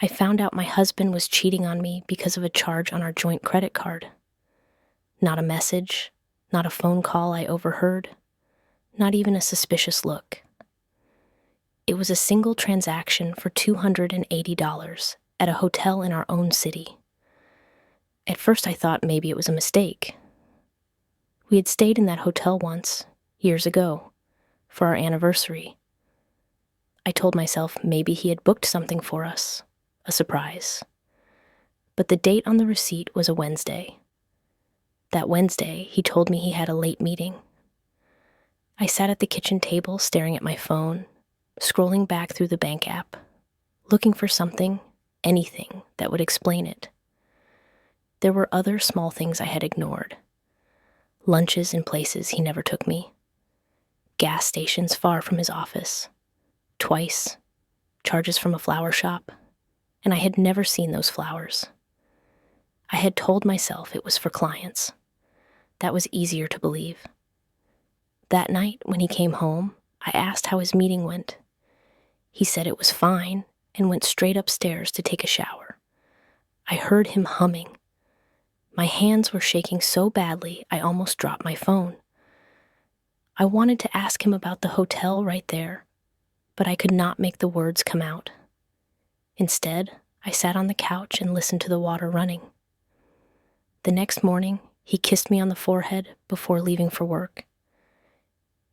I found out my husband was cheating on me because of a charge on our joint credit card. Not a message, not a phone call I overheard, not even a suspicious look. It was a single transaction for $280 at a hotel in our own city. At first I thought maybe it was a mistake. We had stayed in that hotel once, years ago, for our anniversary. I told myself maybe he had booked something for us, a surprise. But the date on the receipt was a Wednesday. That Wednesday, he told me he had a late meeting. I sat at the kitchen table staring at my phone, scrolling back through the bank app, looking for something, anything that would explain it. There were other small things I had ignored. Lunches in places he never took me. Gas stations far from his office. Twice. Charges from a flower shop. And I had never seen those flowers. I had told myself it was for clients. That was easier to believe. That night, when he came home, I asked how his meeting went. He said it was fine and went straight upstairs to take a shower. I heard him humming. My hands were shaking so badly I almost dropped my phone. I wanted to ask him about the hotel right there, but I could not make the words come out. Instead, I sat on the couch and listened to the water running. The next morning, he kissed me on the forehead before leaving for work.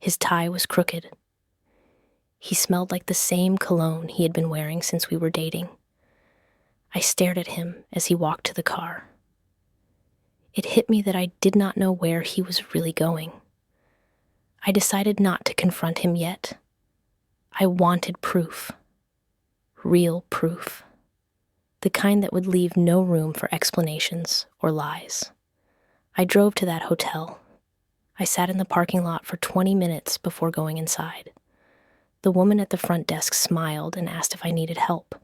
His tie was crooked. He smelled like the same cologne he had been wearing since we were dating. I stared at him as he walked to the car. It hit me that I did not know where he was really going. I decided not to confront him yet. I wanted proof. Real proof. The kind that would leave no room for explanations or lies. I drove to that hotel. I sat in the parking lot for 20 minutes before going inside. The woman at the front desk smiled and asked if I needed help.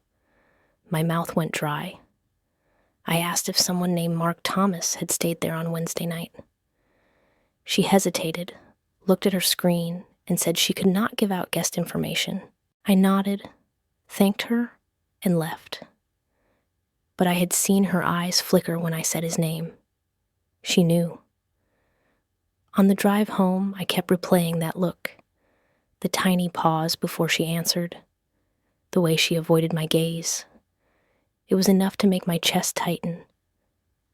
My mouth went dry. I asked if someone named Mark Thomas had stayed there on Wednesday night. She hesitated, looked at her screen, and said she could not give out guest information. I nodded, thanked her, and left. But I had seen her eyes flicker when I said his name. She knew. On the drive home, I kept replaying that look, the tiny pause before she answered, the way she avoided my gaze. It was enough to make my chest tighten.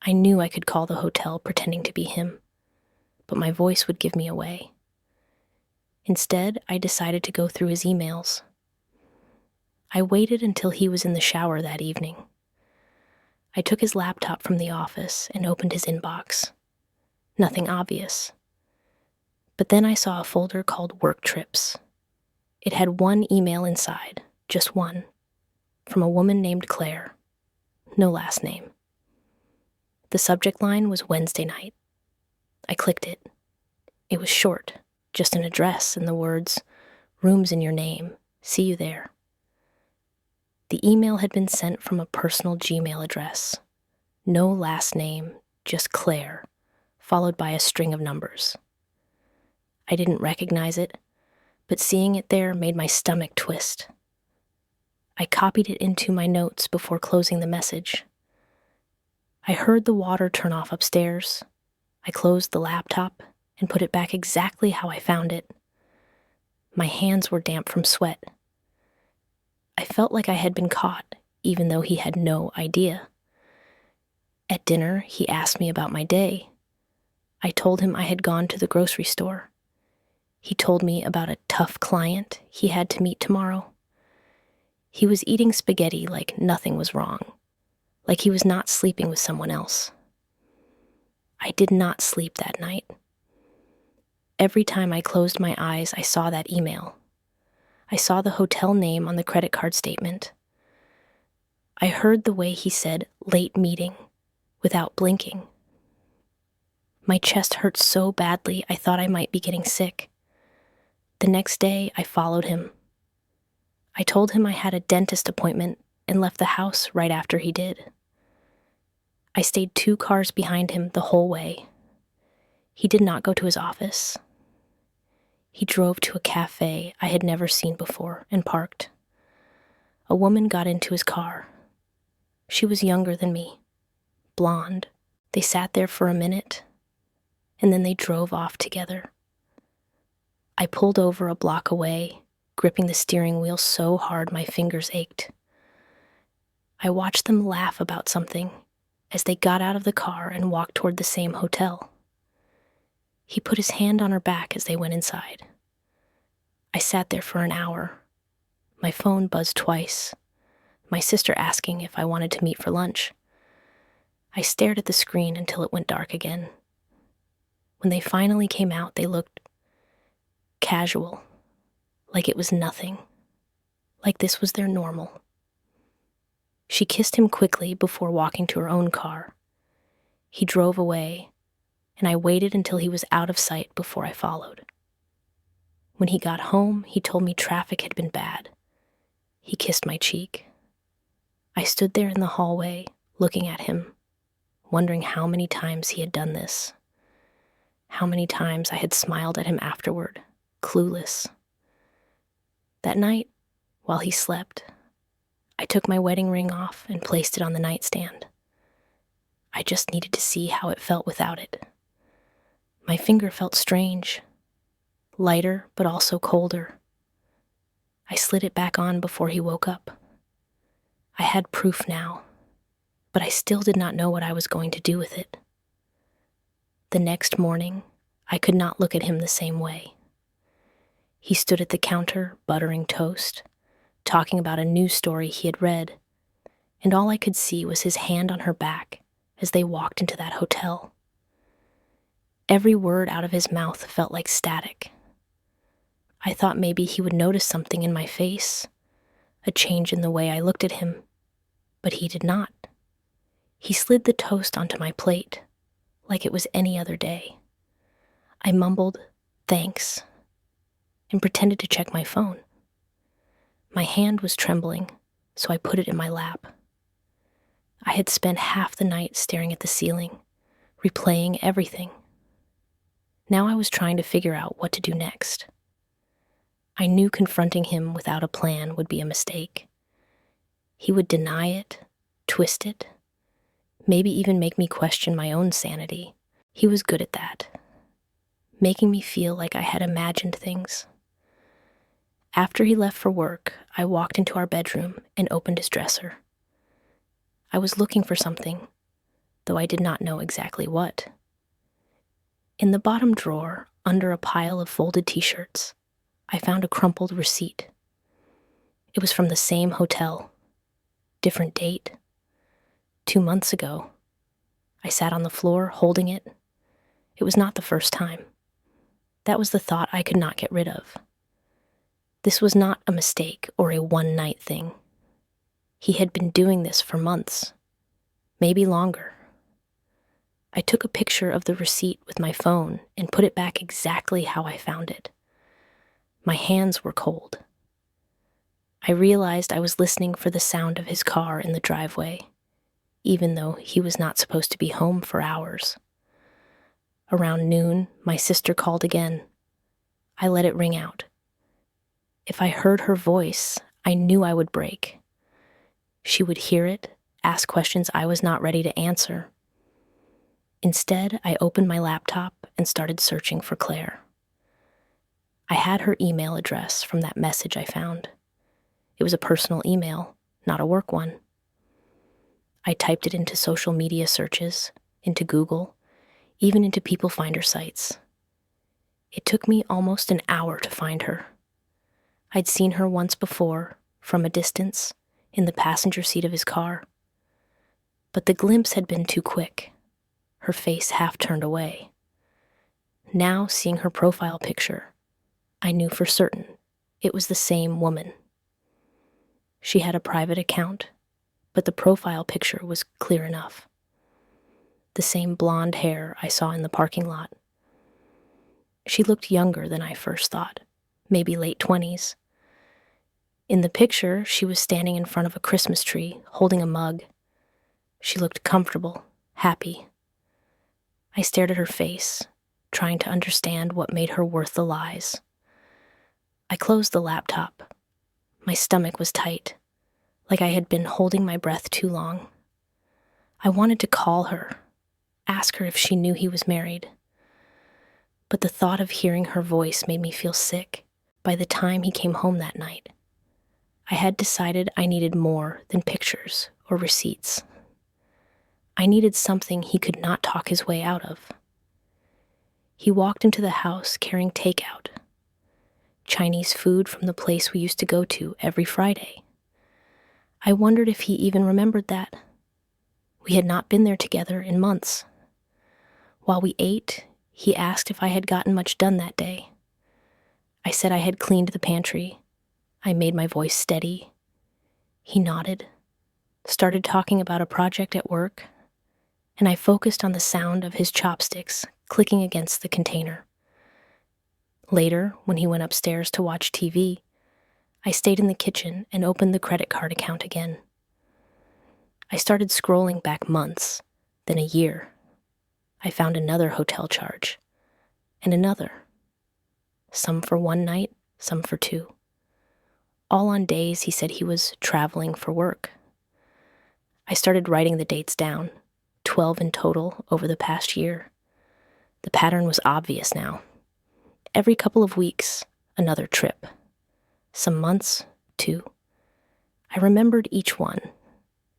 I knew I could call the hotel pretending to be him, but my voice would give me away. Instead, I decided to go through his emails. I waited until he was in the shower that evening. I took his laptop from the office and opened his inbox. Nothing obvious. But then I saw a folder called Work Trips. It had one email inside, just one, from a woman named Claire. No last name. The subject line was Wednesday night. I clicked it. It was short, just an address and the words, "Rooms in your name. See you there." The email had been sent from a personal Gmail address. No last name, just Claire, followed by a string of numbers. I didn't recognize it, but seeing it there made my stomach twist. I copied it into my notes before closing the message. I heard the water turn off upstairs. I closed the laptop and put it back exactly how I found it. My hands were damp from sweat. I felt like I had been caught, even though he had no idea. At dinner, he asked me about my day. I told him I had gone to the grocery store. He told me about a tough client he had to meet tomorrow. He was eating spaghetti like nothing was wrong, like he was not sleeping with someone else. I did not sleep that night. Every time I closed my eyes, I saw that email. I saw the hotel name on the credit card statement. I heard the way he said "late meeting" without blinking. My chest hurt so badly I thought I might be getting sick. The next day, I followed him. I told him I had a dentist appointment and left the house right after he did. I stayed 2 cars behind him the whole way. He did not go to his office. He drove to a cafe I had never seen before and parked. A woman got into his car. She was younger than me, blonde. They sat there for a minute, and then they drove off together. I pulled over a block away, gripping the steering wheel so hard my fingers ached. I watched them laugh about something as they got out of the car and walked toward the same hotel. He put his hand on her back as they went inside. I sat there for an hour. My phone buzzed twice, my sister asking if I wanted to meet for lunch. I stared at the screen until it went dark again. When they finally came out, they looked casual, like it was nothing, like this was their normal. She kissed him quickly before walking to her own car. He drove away, and I waited until he was out of sight before I followed. When he got home, he told me traffic had been bad. He kissed my cheek. I stood there in the hallway, looking at him, wondering how many times he had done this, how many times I had smiled at him afterward, clueless. That night, while he slept, I took my wedding ring off and placed it on the nightstand. I just needed to see how it felt without it. My finger felt strange, lighter but also colder. I slid it back on before he woke up. I had proof now, but I still did not know what I was going to do with it. The next morning, I could not look at him the same way. He stood at the counter, buttering toast, talking about a news story he had read, and all I could see was his hand on her back as they walked into that hotel. Every word out of his mouth felt like static. I thought maybe he would notice something in my face, a change in the way I looked at him, but he did not. He slid the toast onto my plate, like it was any other day. I mumbled, "Thanks," and pretended to check my phone. My hand was trembling, so I put it in my lap. I had spent half the night staring at the ceiling, replaying everything. Now I was trying to figure out what to do next. I knew confronting him without a plan would be a mistake. He would deny it, twist it, maybe even make me question my own sanity. He was good at that, making me feel like I had imagined things. After he left for work, I walked into our bedroom and opened his dresser. I was looking for something, though I did not know exactly what. In the bottom drawer, under a pile of folded t-shirts, I found a crumpled receipt. It was from the same hotel. Different date. 2 months ago. I sat on the floor, holding it. It was not the first time. That was the thought I could not get rid of. This was not a mistake or a one-night thing. He had been doing this for months, maybe longer. I took a picture of the receipt with my phone and put it back exactly how I found it. My hands were cold. I realized I was listening for the sound of his car in the driveway, even though he was not supposed to be home for hours. Around noon, my sister called again. I let it ring out. If I heard her voice, I knew I would break. She would hear it, ask questions I was not ready to answer. Instead, I opened my laptop and started searching for Claire. I had her email address from that message I found. It was a personal email, not a work one. I typed it into social media searches, into Google, even into People Finder sites. It took me almost an hour to find her. I'd seen her once before, from a distance, in the passenger seat of his car. But the glimpse had been too quick, her face half turned away. Now, seeing her profile picture, I knew for certain it was the same woman. She had a private account, but the profile picture was clear enough. The same blonde hair I saw in the parking lot. She looked younger than I first thought, maybe late 20s. In the picture, she was standing in front of a Christmas tree, holding a mug. She looked comfortable, happy. I stared at her face, trying to understand what made her worth the lies. I closed the laptop. My stomach was tight, like I had been holding my breath too long. I wanted to call her, ask her if she knew he was married. But the thought of hearing her voice made me feel sick. By the time he came home that night, I had decided I needed more than pictures or receipts. I needed something he could not talk his way out of. He walked into the house carrying takeout, Chinese food from the place we used to go to every Friday. I wondered if he even remembered that. We had not been there together in months. While we ate, he asked if I had gotten much done that day. I said I had cleaned the pantry. I made my voice steady. He nodded, started talking about a project at work, and I focused on the sound of his chopsticks clicking against the container. Later, when he went upstairs to watch TV, I stayed in the kitchen and opened the credit card account again. I started scrolling back months, then a year. I found another hotel charge, and another. Some for one night, some for two. All on days he said he was traveling for work. I started writing the dates down, 12 in total over the past year. The pattern was obvious now. Every couple of weeks, another trip. Some months, two. I remembered each one,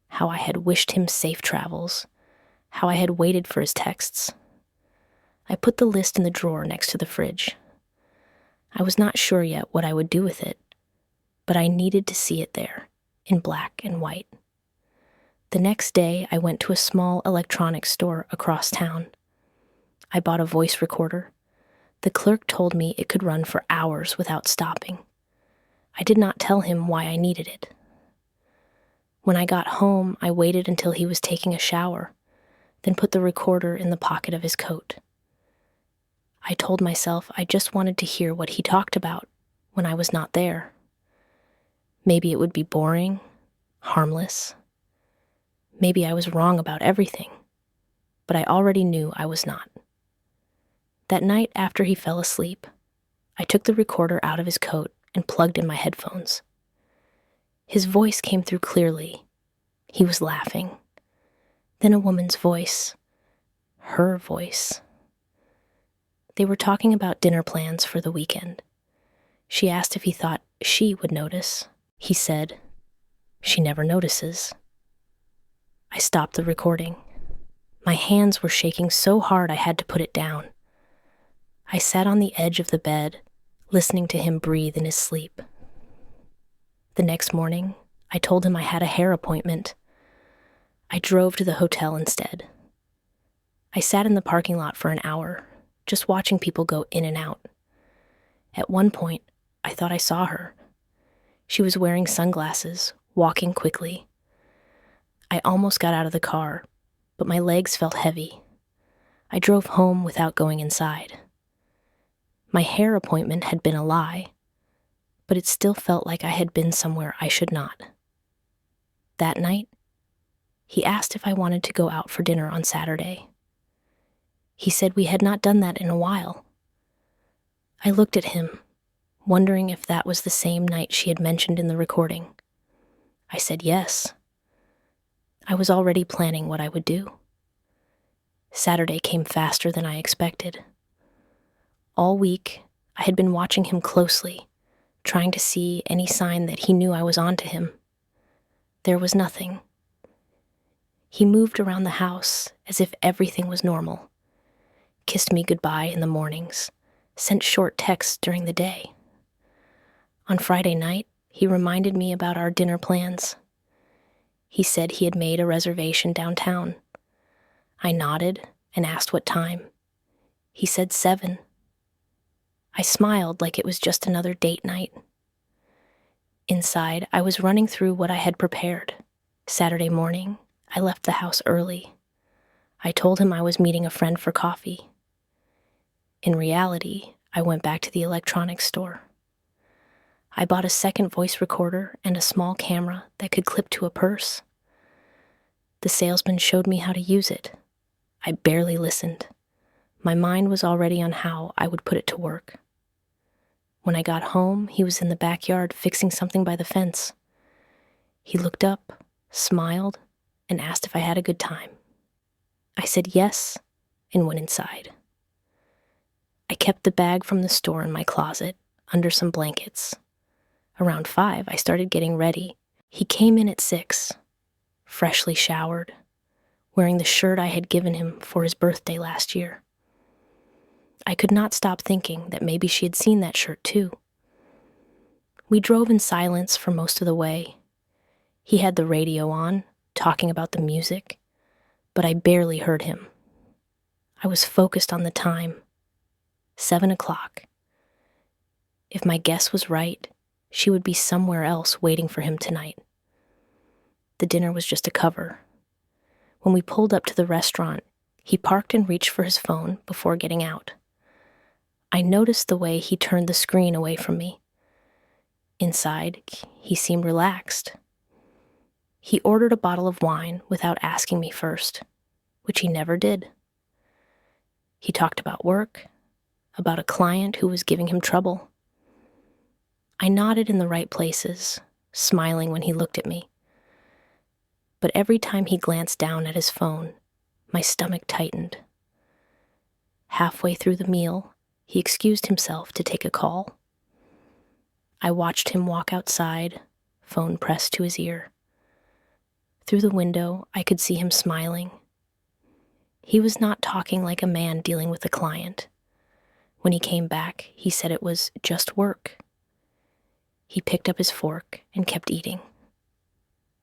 how I had wished him safe travels, how I had waited for his texts. I put the list in the drawer next to the fridge. I was not sure yet what I would do with it, but I needed to see it there, in black and white. The next day, I went to a small electronics store across town. I bought a voice recorder. The clerk told me it could run for hours without stopping. I did not tell him why I needed it. When I got home, I waited until he was taking a shower, then put the recorder in the pocket of his coat. I told myself I just wanted to hear what he talked about when I was not there. Maybe it would be boring, harmless. Maybe I was wrong about everything, but I already knew I was not. That night after he fell asleep, I took the recorder out of his coat and plugged in my headphones. His voice came through clearly. He was laughing. Then a woman's voice. Her voice. They were talking about dinner plans for the weekend. She asked if he thought she would notice. He said, "She never notices." I stopped the recording. My hands were shaking so hard I had to put it down. I sat on the edge of the bed, listening to him breathe in his sleep. The next morning, I told him I had a hair appointment. I drove to the hotel instead. I sat in the parking lot for an hour, just watching people go in and out. At one point, I thought I saw her. She was wearing sunglasses, walking quickly. I almost got out of the car, but my legs felt heavy. I drove home without going inside. My hair appointment had been a lie, but it still felt like I had been somewhere I should not. That night, he asked if I wanted to go out for dinner on Saturday. He said we had not done that in a while. I looked at him, wondering if that was the same night she had mentioned in the recording. I said yes. I was already planning what I would do. Saturday came faster than I expected. All week, I had been watching him closely, trying to see any sign that he knew I was on to him. There was nothing. He moved around the house as if everything was normal, kissed me goodbye in the mornings, sent short texts during the day. On Friday night, he reminded me about our dinner plans. He said he had made a reservation downtown. I nodded and asked what time. He said 7. I smiled like it was just another date night. Inside, I was running through what I had prepared. Saturday morning, I left the house early. I told him I was meeting a friend for coffee. In reality, I went back to the electronics store. I bought a second voice recorder and a small camera that could clip to a purse. The salesman showed me how to use it. I barely listened. My mind was already on how I would put it to work. When I got home, he was in the backyard fixing something by the fence. He looked up, smiled, and asked if I had a good time. I said yes and went inside. I kept the bag from the store in my closet, under some blankets. Around 5, I started getting ready. He came in at 6, freshly showered, wearing the shirt I had given him for his birthday last year. I could not stop thinking that maybe she had seen that shirt too. We drove in silence for most of the way. He had the radio on, talking about the music, but I barely heard him. I was focused on the time, 7 o'clock. If my guess was right, she would be somewhere else waiting for him tonight. The dinner was just a cover. When we pulled up to the restaurant, he parked and reached for his phone before getting out. I noticed the way he turned the screen away from me. Inside, he seemed relaxed. He ordered a bottle of wine without asking me first, which he never did. He talked about work, about a client who was giving him trouble. I nodded in the right places, smiling when he looked at me. But every time he glanced down at his phone, my stomach tightened. Halfway through the meal, he excused himself to take a call. I watched him walk outside, phone pressed to his ear. Through the window, I could see him smiling. He was not talking like a man dealing with a client. When he came back, he said it was just work. He picked up his fork and kept eating.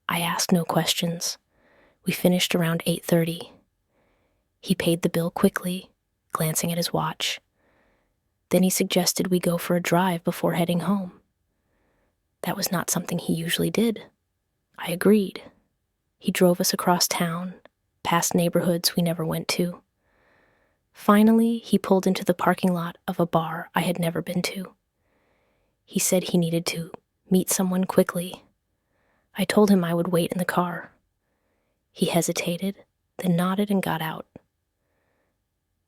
I asked no questions. We finished around 8:30. He paid the bill quickly, glancing at his watch. Then he suggested we go for a drive before heading home. That was not something he usually did. I agreed. He drove us across town, past neighborhoods we never went to. Finally, he pulled into the parking lot of a bar I had never been to. He said he needed to meet someone quickly. I told him I would wait in the car. He hesitated, then nodded and got out.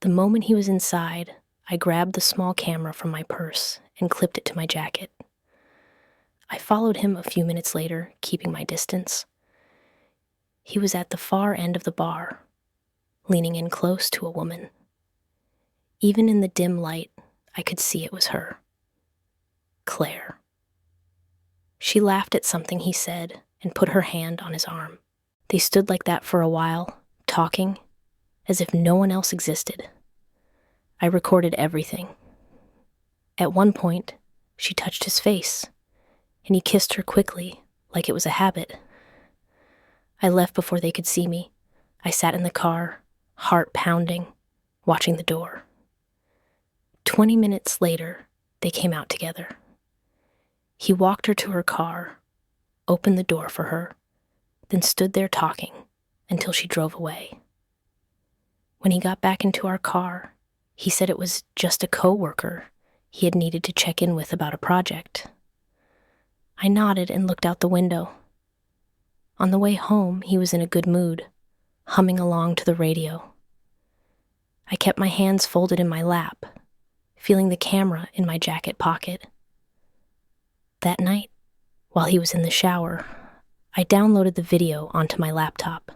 The moment he was inside, I grabbed the small camera from my purse and clipped it to my jacket. I followed him a few minutes later, keeping my distance. He was at the far end of the bar, leaning in close to a woman. Even in the dim light, I could see it was her. Claire. She laughed at something he said and put her hand on his arm. They stood like that for a while, talking, as if no one else existed. I recorded everything. At one point, she touched his face, and he kissed her quickly, like it was a habit. I left before they could see me. I sat in the car, heart pounding, watching the door. 20 minutes later, they came out together. He walked her to her car, opened the door for her, then stood there talking until she drove away. When he got back into our car, he said it was just a coworker he had needed to check in with about a project. I nodded and looked out the window. On the way home, he was in a good mood, humming along to the radio. I kept my hands folded in my lap, feeling the camera in my jacket pocket. That night, while he was in the shower, I downloaded the video onto my laptop.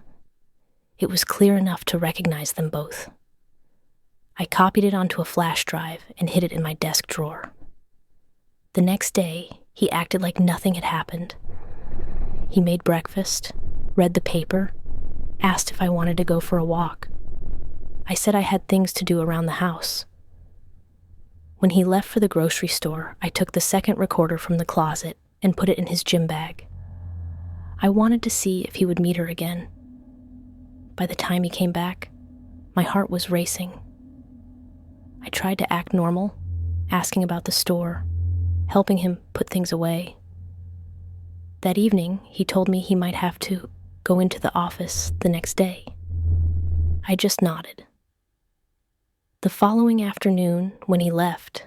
It was clear enough to recognize them both. I copied it onto a flash drive and hid it in my desk drawer. The next day, he acted like nothing had happened. He made breakfast, read the paper, asked if I wanted to go for a walk. I said I had things to do around the house. When he left for the grocery store, I took the second recorder from the closet and put it in his gym bag. I wanted to see if he would meet her again. By the time he came back, my heart was racing. I tried to act normal, asking about the store, helping him put things away. That evening, he told me he might have to go into the office the next day. I just nodded. The following afternoon, when he left,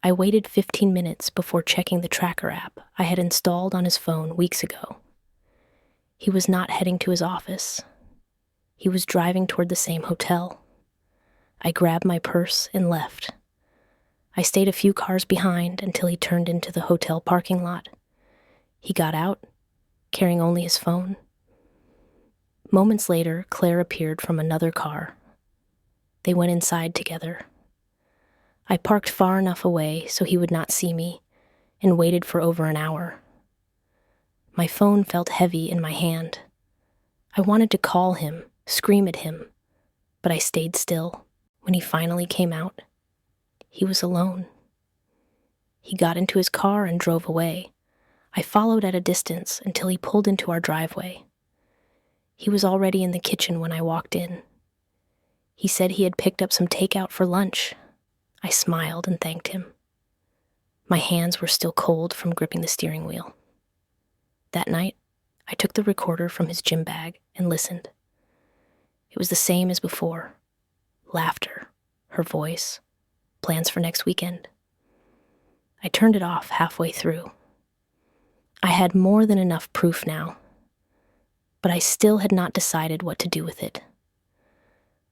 I waited 15 minutes before checking the tracker app I had installed on his phone weeks ago. He was not heading to his office. He was driving toward the same hotel. I grabbed my purse and left. I stayed a few cars behind until he turned into the hotel parking lot. He got out, carrying only his phone. Moments later, Claire appeared from another car. They went inside together. I parked far enough away so he would not see me and waited for over an hour. My phone felt heavy in my hand. I wanted to call him, scream at him, but I stayed still. When he finally came out, he was alone. He got into his car and drove away. I followed at a distance until he pulled into our driveway. He was already in the kitchen when I walked in. He said he had picked up some takeout for lunch. I smiled and thanked him. My hands were still cold from gripping the steering wheel. That night, I took the recorder from his gym bag and listened. It was the same as before. Laughter, her voice, plans for next weekend. I turned it off halfway through. I had more than enough proof now, but I still had not decided what to do with it.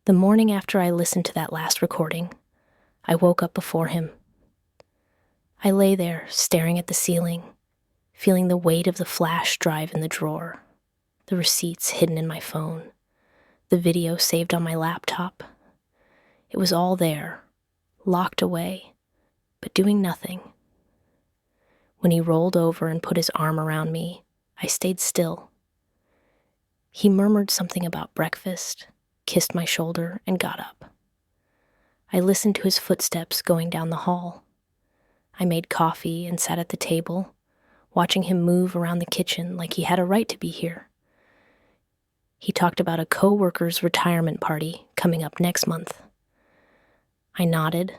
The morning after I listened to that last recording, I woke up before him. I lay there, staring at the ceiling, feeling the weight of the flash drive in the drawer, the receipts hidden in my phone, the video saved on my laptop. It was all there, locked away, but doing nothing. When he rolled over and put his arm around me, I stayed still. He murmured something about breakfast, kissed my shoulder, and got up. I listened to his footsteps going down the hall. I made coffee and sat at the table, watching him move around the kitchen like he had a right to be here. He talked about a co-worker's retirement party coming up next month. I nodded,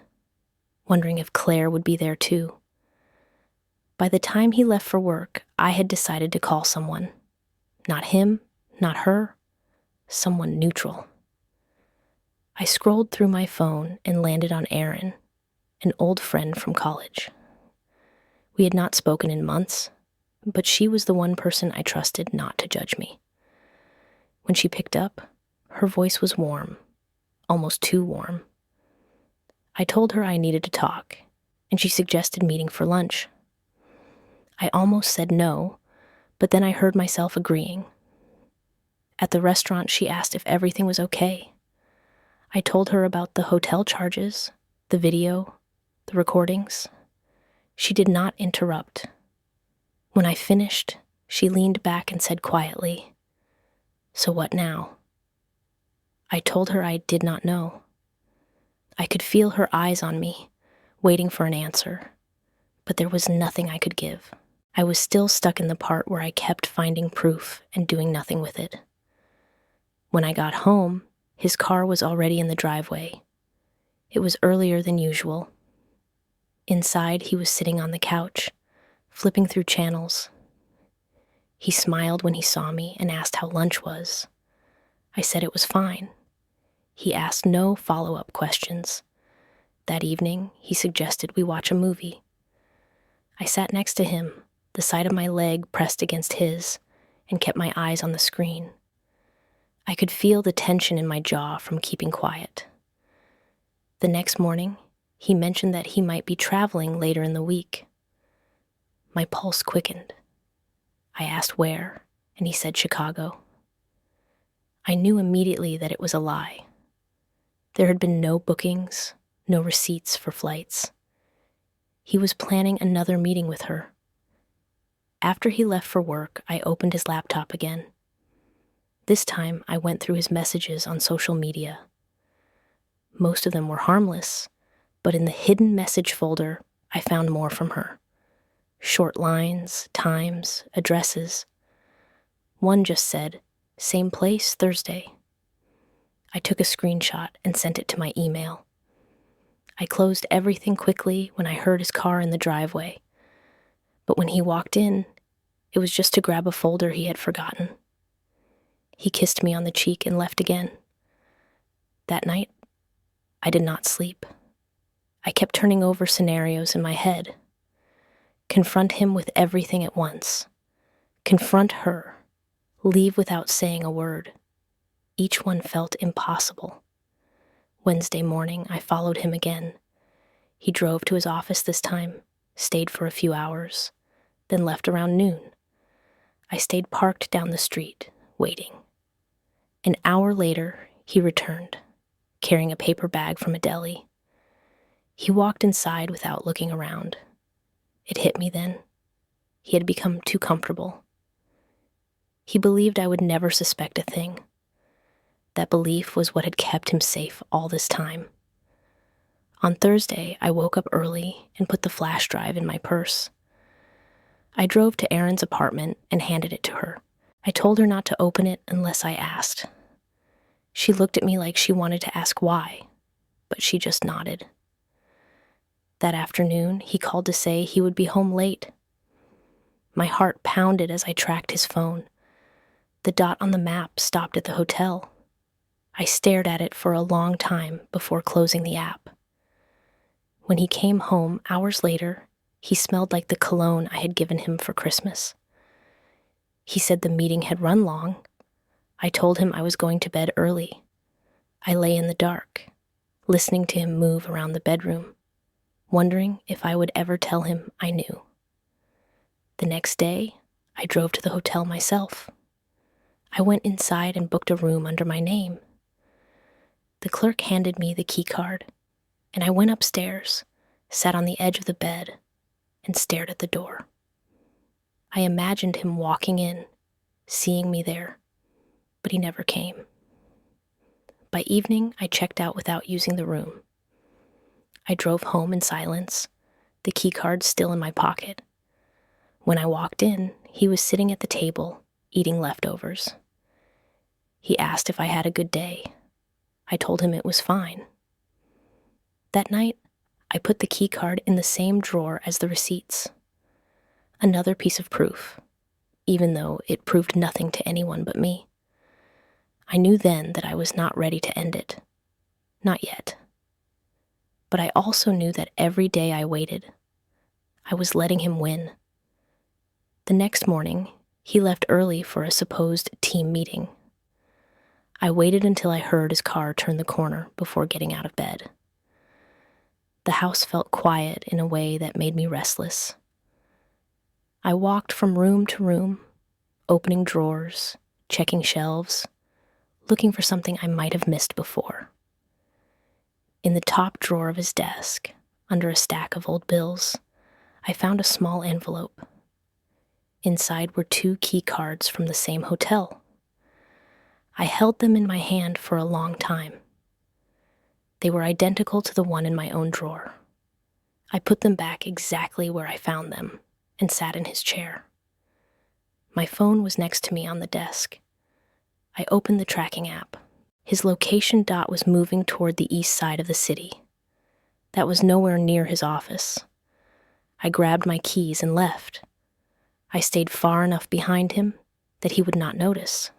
wondering if Claire would be there too. By the time he left for work, I had decided to call someone. Not him, not her, someone neutral. I scrolled through my phone and landed on Erin, an old friend from college. We had not spoken in months, but she was the one person I trusted not to judge me. When she picked up, her voice was warm, almost too warm. I told her I needed to talk, and she suggested meeting for lunch. I almost said no, but then I heard myself agreeing. At the restaurant, she asked if everything was okay. I told her about the hotel charges, the video, the recordings. She did not interrupt. When I finished, she leaned back and said quietly, "So what now?" I told her I did not know. I could feel her eyes on me, waiting for an answer, but there was nothing I could give. I was still stuck in the part where I kept finding proof and doing nothing with it. When I got home, his car was already in the driveway. It was earlier than usual. Inside, he was sitting on the couch, flipping through channels. He smiled when he saw me and asked how lunch was. I said it was fine. He asked no follow-up questions. That evening, he suggested we watch a movie. I sat next to him, the side of my leg pressed against his, and kept my eyes on the screen. I could feel the tension in my jaw from keeping quiet. The next morning, he mentioned that he might be traveling later in the week. My pulse quickened. I asked where, and he said Chicago. I knew immediately that it was a lie. There had been no bookings, no receipts for flights. He was planning another meeting with her. After he left for work, I opened his laptop again. This time, I went through his messages on social media. Most of them were harmless, but in the hidden message folder, I found more from her. Short lines, times, addresses. One just said, "Same place, Thursday." I took a screenshot and sent it to my email. I closed everything quickly when I heard his car in the driveway. But when he walked in, it was just to grab a folder he had forgotten. He kissed me on the cheek and left again. That night, I did not sleep. I kept turning over scenarios in my head. Confront him with everything at once. Confront her. Leave without saying a word. Each one felt impossible. Wednesday morning, I followed him again. He drove to his office this time, stayed for a few hours, then left around noon. I stayed parked down the street, waiting. An hour later, he returned, carrying a paper bag from a deli. He walked inside without looking around. It hit me then. He had become too comfortable. He believed I would never suspect a thing. That belief was what had kept him safe all this time. On Thursday, I woke up early and put the flash drive in my purse. I drove to Erin's apartment and handed it to her. I told her not to open it unless I asked. She looked at me like she wanted to ask why, but she just nodded. That afternoon, he called to say he would be home late. My heart pounded as I tracked his phone. The dot on the map stopped at the hotel. I stared at it for a long time before closing the app. When he came home hours later, he smelled like the cologne I had given him for Christmas. He said the meeting had run long. I told him I was going to bed early. I lay in the dark, listening to him move around the bedroom, wondering if I would ever tell him I knew. The next day, I drove to the hotel myself. I went inside and booked a room under my name. The clerk handed me the key card, and I went upstairs, sat on the edge of the bed, and stared at the door. I imagined him walking in, seeing me there, but he never came. By evening, I checked out without using the room. I drove home in silence, the key card still in my pocket. When I walked in, he was sitting at the table, eating leftovers. He asked if I had a good day. I told him it was fine. That night, I put the key card in the same drawer as the receipts. Another piece of proof, even though it proved nothing to anyone but me. I knew then that I was not ready to end it. Not yet. But I also knew that every day I waited, I was letting him win. The next morning, he left early for a supposed team meeting. I waited until I heard his car turn the corner before getting out of bed. The house felt quiet in a way that made me restless. I walked from room to room, opening drawers, checking shelves, looking for something I might have missed before. In the top drawer of his desk, under a stack of old bills, I found a small envelope. Inside were 2 key cards from the same hotel. I held them in my hand for a long time. They were identical to the one in my own drawer. I put them back exactly where I found them and sat in his chair. My phone was next to me on the desk. I opened the tracking app. His location dot was moving toward the east side of the city. That was nowhere near his office. I grabbed my keys and left. I stayed far enough behind him that he would not notice.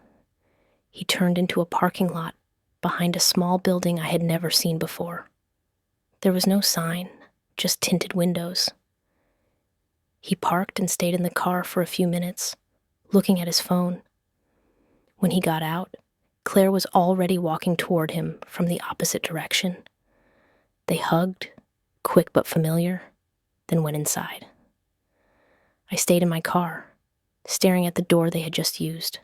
He turned into a parking lot behind a small building I had never seen before. There was no sign, just tinted windows. He parked and stayed in the car for a few minutes, looking at his phone. When he got out, Claire was already walking toward him from the opposite direction. They hugged, quick but familiar, then went inside. I stayed in my car, staring at the door they had just used.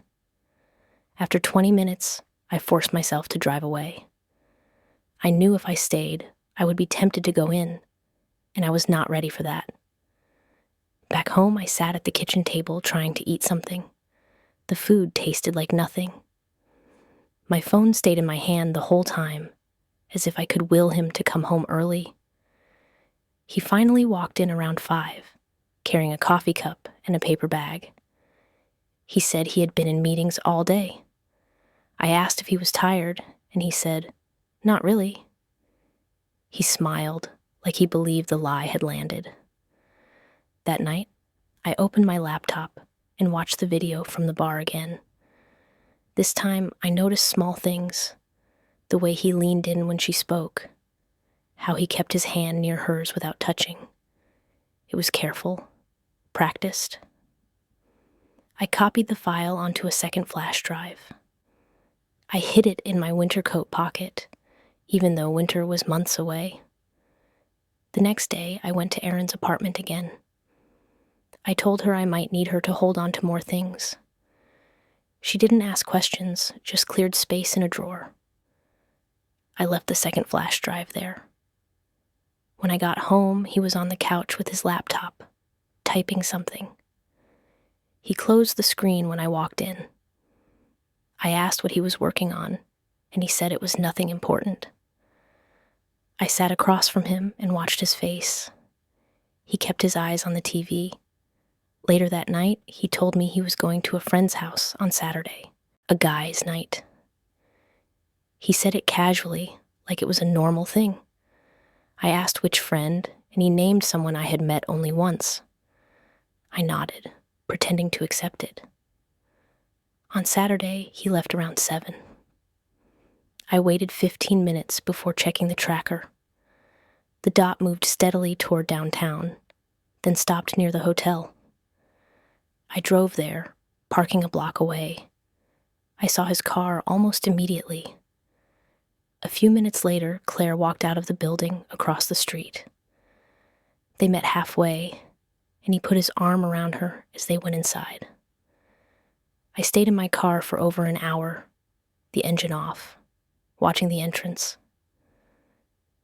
After 20 minutes, I forced myself to drive away. I knew if I stayed, I would be tempted to go in, and I was not ready for that. Back home, I sat at the kitchen table trying to eat something. The food tasted like nothing. My phone stayed in my hand the whole time, as if I could will him to come home early. He finally walked in around 5, carrying a coffee cup and a paper bag. He said he had been in meetings all day. I asked if he was tired, and he said, "Not really." He smiled, like he believed the lie had landed. That night, I opened my laptop and watched the video from the bar again. This time, I noticed small things, the way he leaned in when she spoke, how he kept his hand near hers without touching. It was careful, practiced. I copied the file onto a second flash drive. I hid it in my winter coat pocket, even though winter was months away. The next day, I went to Erin's apartment again. I told her I might need her to hold on to more things. She didn't ask questions, just cleared space in a drawer. I left the second flash drive there. When I got home, he was on the couch with his laptop, typing something. He closed the screen when I walked in. I asked what he was working on, and he said it was nothing important. I sat across from him and watched his face. He kept his eyes on the TV. Later that night, he told me he was going to a friend's house on Saturday, a guy's night. He said it casually, like it was a normal thing. I asked which friend, and he named someone I had met only once. I nodded, pretending to accept it. On Saturday, he left around 7. I waited 15 minutes before checking the tracker. The dot moved steadily toward downtown, then stopped near the hotel. I drove there, parking a block away. I saw his car almost immediately. A few minutes later, Claire walked out of the building across the street. They met halfway, and he put his arm around her as they went inside. I stayed in my car for over an hour, the engine off, watching the entrance.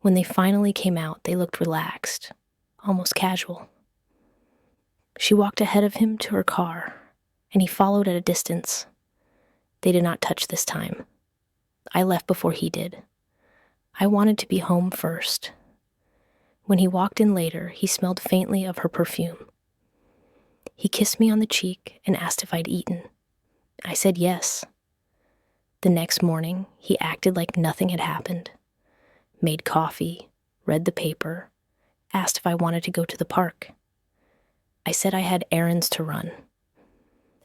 When they finally came out, they looked relaxed, almost casual. She walked ahead of him to her car, and he followed at a distance. They did not touch this time. I left before he did. I wanted to be home first. When he walked in later, he smelled faintly of her perfume. He kissed me on the cheek and asked if I'd eaten. I said yes. The next morning, he acted like nothing had happened. Made coffee, read the paper, asked if I wanted to go to the park. I said I had errands to run.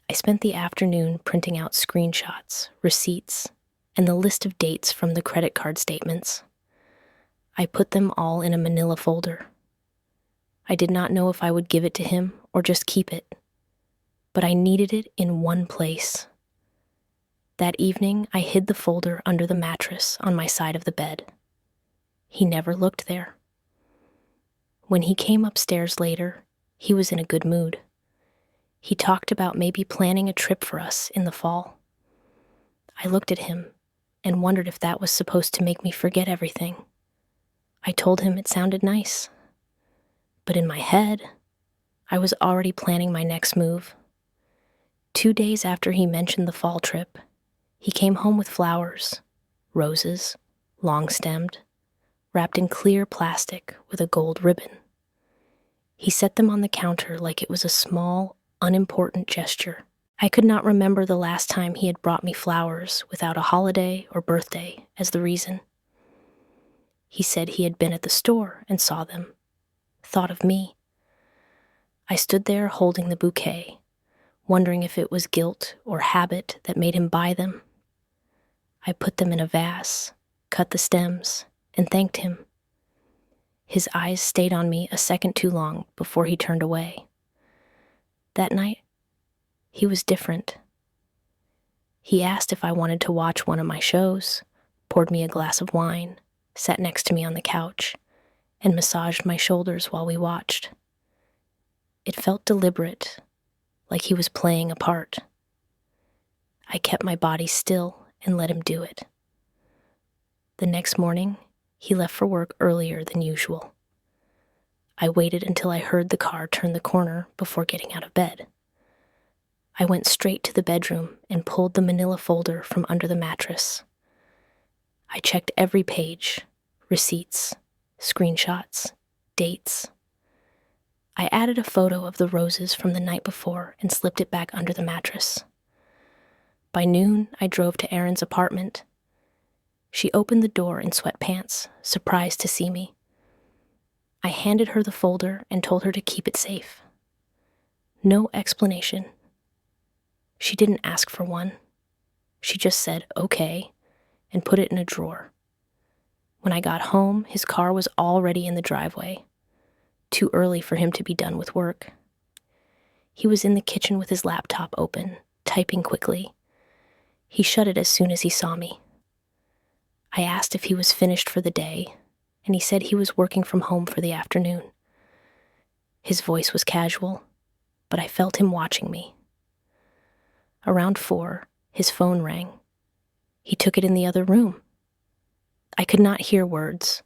I spent the afternoon printing out screenshots, receipts, and the list of dates from the credit card statements. I put them all in a manila folder. I did not know if I would give it to him or just keep it, but I needed it in one place. That evening, I hid the folder under the mattress on my side of the bed. He never looked there. When he came upstairs later, he was in a good mood. He talked about maybe planning a trip for us in the fall. I looked at him and wondered if that was supposed to make me forget everything. I told him it sounded nice. But in my head, I was already planning my next move. 2 days after he mentioned the fall trip, he came home with flowers, roses, long-stemmed, wrapped in clear plastic with a gold ribbon. He set them on the counter like it was a small, unimportant gesture. I could not remember the last time he had brought me flowers without a holiday or birthday as the reason. He said he had been at the store and saw them, thought of me. I stood there holding the bouquet, wondering if it was guilt or habit that made him buy them. I put them in a vase, cut the stems, and thanked him. His eyes stayed on me a second too long before he turned away. That night, he was different. He asked if I wanted to watch one of my shows, poured me a glass of wine, sat next to me on the couch, and massaged my shoulders while we watched. It felt deliberate, like he was playing a part. I kept my body still and let him do it. The next morning, he left for work earlier than usual. I waited until I heard the car turn the corner before getting out of bed. I went straight to the bedroom and pulled the manila folder from under the mattress. I checked every page, receipts, screenshots, dates. I added a photo of the roses from the night before and slipped it back under the mattress. By noon, I drove to Erin's apartment. She opened the door in sweatpants, surprised to see me. I handed her the folder and told her to keep it safe. No explanation. She didn't ask for one. She just said, okay, and put it in a drawer. When I got home, his car was already in the driveway. Too early for him to be done with work. He was in the kitchen with his laptop open, typing quickly. He shut it as soon as he saw me. I asked if he was finished for the day, and he said he was working from home for the afternoon. His voice was casual, but I felt him watching me. Around 4, His phone rang. He took it in the other room. I could not hear words,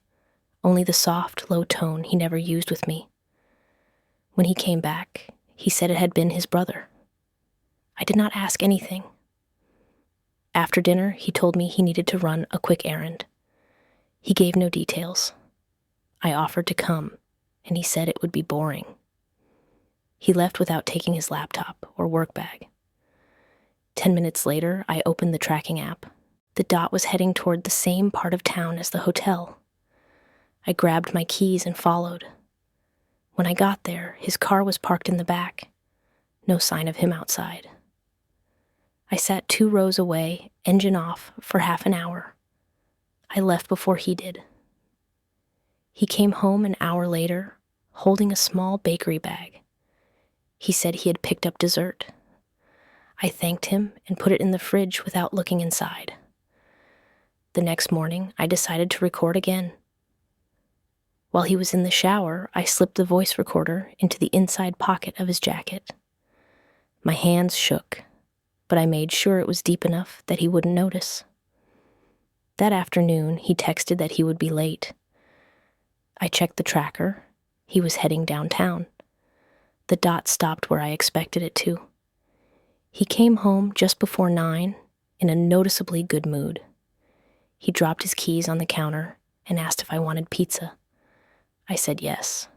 only the soft, low tone he never used with me. When he came back, he said it had been his brother. I did not ask anything. After dinner, he told me he needed to run a quick errand. He gave no details. I offered to come, and he said it would be boring. He left without taking his laptop or work bag. 10 minutes later, I opened the tracking app. The dot was heading toward the same part of town as the hotel. I grabbed my keys and followed. When I got there, his car was parked in the back. No sign of him outside. I sat 2 rows away, engine off, for half an hour. I left before he did. He came home an hour later, holding a small bakery bag. He said he had picked up dessert. I thanked him and put it in the fridge without looking inside. The next morning, I decided to record again. While he was in the shower, I slipped the voice recorder into the inside pocket of his jacket. My hands shook, but I made sure it was deep enough that he wouldn't notice. That afternoon, he texted that he would be late. I checked the tracker. He was heading downtown. The dot stopped where I expected it to. He came home just before 9 in a noticeably good mood. He dropped his keys on the counter and asked if I wanted pizza. I said yes.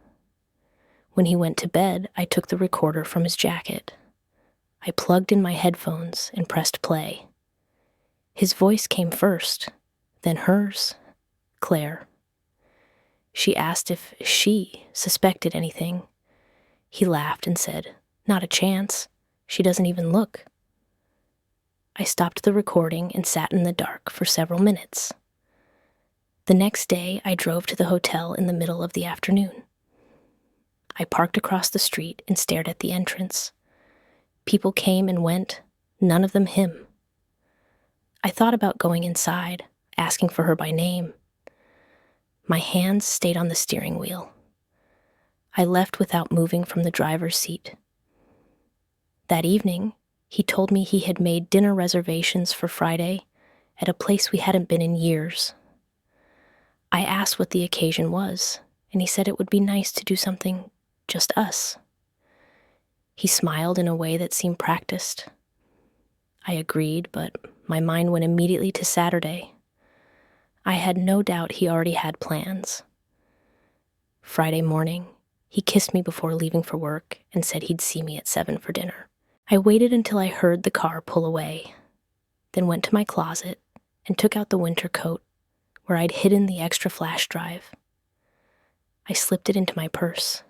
When he went to bed, I took the recorder from his jacket. I plugged in my headphones and pressed play. His voice came first, then hers, Claire. She asked if she suspected anything. He laughed and said, "Not a chance. She doesn't even look." I stopped the recording and sat in the dark for several minutes. The next day, I drove to the hotel in the middle of the afternoon. I parked across the street and stared at the entrance. People came and went, none of them him. I thought about going inside, asking for her by name. My hands stayed on the steering wheel. I left without moving from the driver's seat. That evening, he told me he had made dinner reservations for Friday at a place we hadn't been in years. I asked what the occasion was, and he said it would be nice to do something just us. He smiled in a way that seemed practiced. I agreed, but my mind went immediately to Saturday. I had no doubt he already had plans. Friday morning, he kissed me before leaving for work and said he'd see me at 7 for dinner. I waited until I heard the car pull away, then went to my closet and took out the winter coat where I'd hidden the extra flash drive. I slipped it into my purse.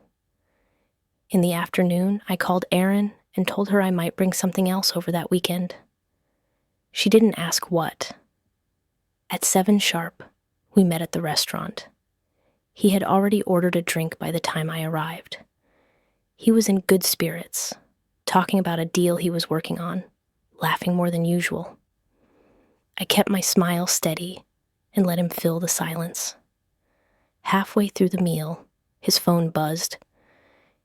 In the afternoon, I called Erin and told her I might bring something else over that weekend. She didn't ask what. At 7 sharp, we met at the restaurant. He had already ordered a drink by the time I arrived. He was in good spirits, talking about a deal he was working on, laughing more than usual. I kept my smile steady and let him fill the silence. Halfway through the meal, his phone buzzed.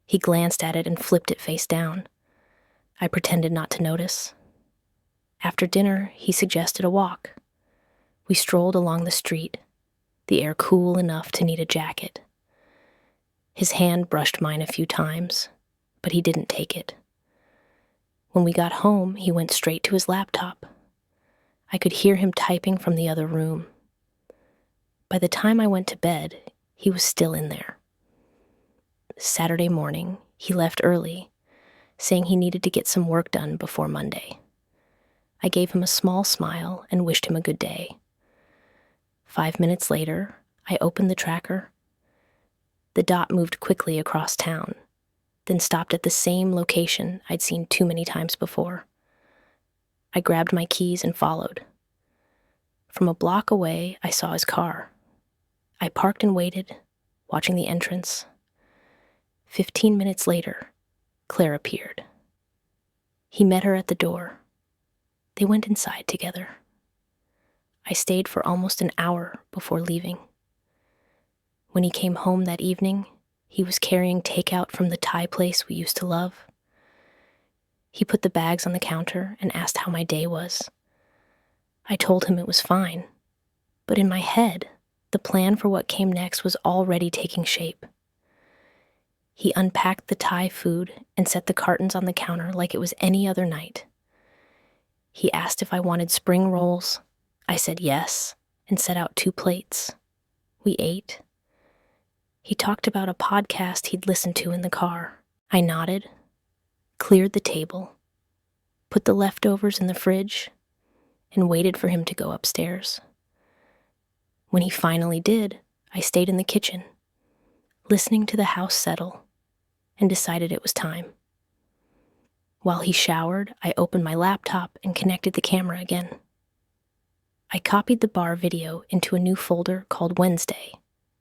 He glanced at it and flipped it face down. I pretended not to notice. After dinner, he suggested a walk. We strolled along the street, the air cool enough to need a jacket. His hand brushed mine a few times, but he didn't take it. When we got home, he went straight to his laptop. I could hear him typing from the other room. By the time I went to bed, he was still in there. Saturday morning, he left early, saying he needed to get some work done before Monday. I gave him a small smile and wished him a good day. 5 minutes later, I opened the tracker. The dot moved quickly across town, then stopped at the same location I'd seen too many times before. I grabbed my keys and followed. From a block away, I saw his car. I parked and waited, watching the entrance. 15 minutes later, Claire appeared. He met her at the door. They went inside together. I stayed for almost an hour before leaving. When he came home that evening, he was carrying takeout from the Thai place we used to love. He put the bags on the counter and asked how my day was. I told him it was fine, but in my head, the plan for what came next was already taking shape. He unpacked the Thai food and set the cartons on the counter like it was any other night. He asked if I wanted spring rolls. I said yes and set out 2 plates. We ate. He talked about a podcast he'd listened to in the car. I nodded, cleared the table, put the leftovers in the fridge, and waited for him to go upstairs. When he finally did, I stayed in the kitchen, listening to the house settle, and decided it was time. While he showered, I opened my laptop and connected the camera again. I copied the bar video into a new folder called Wednesday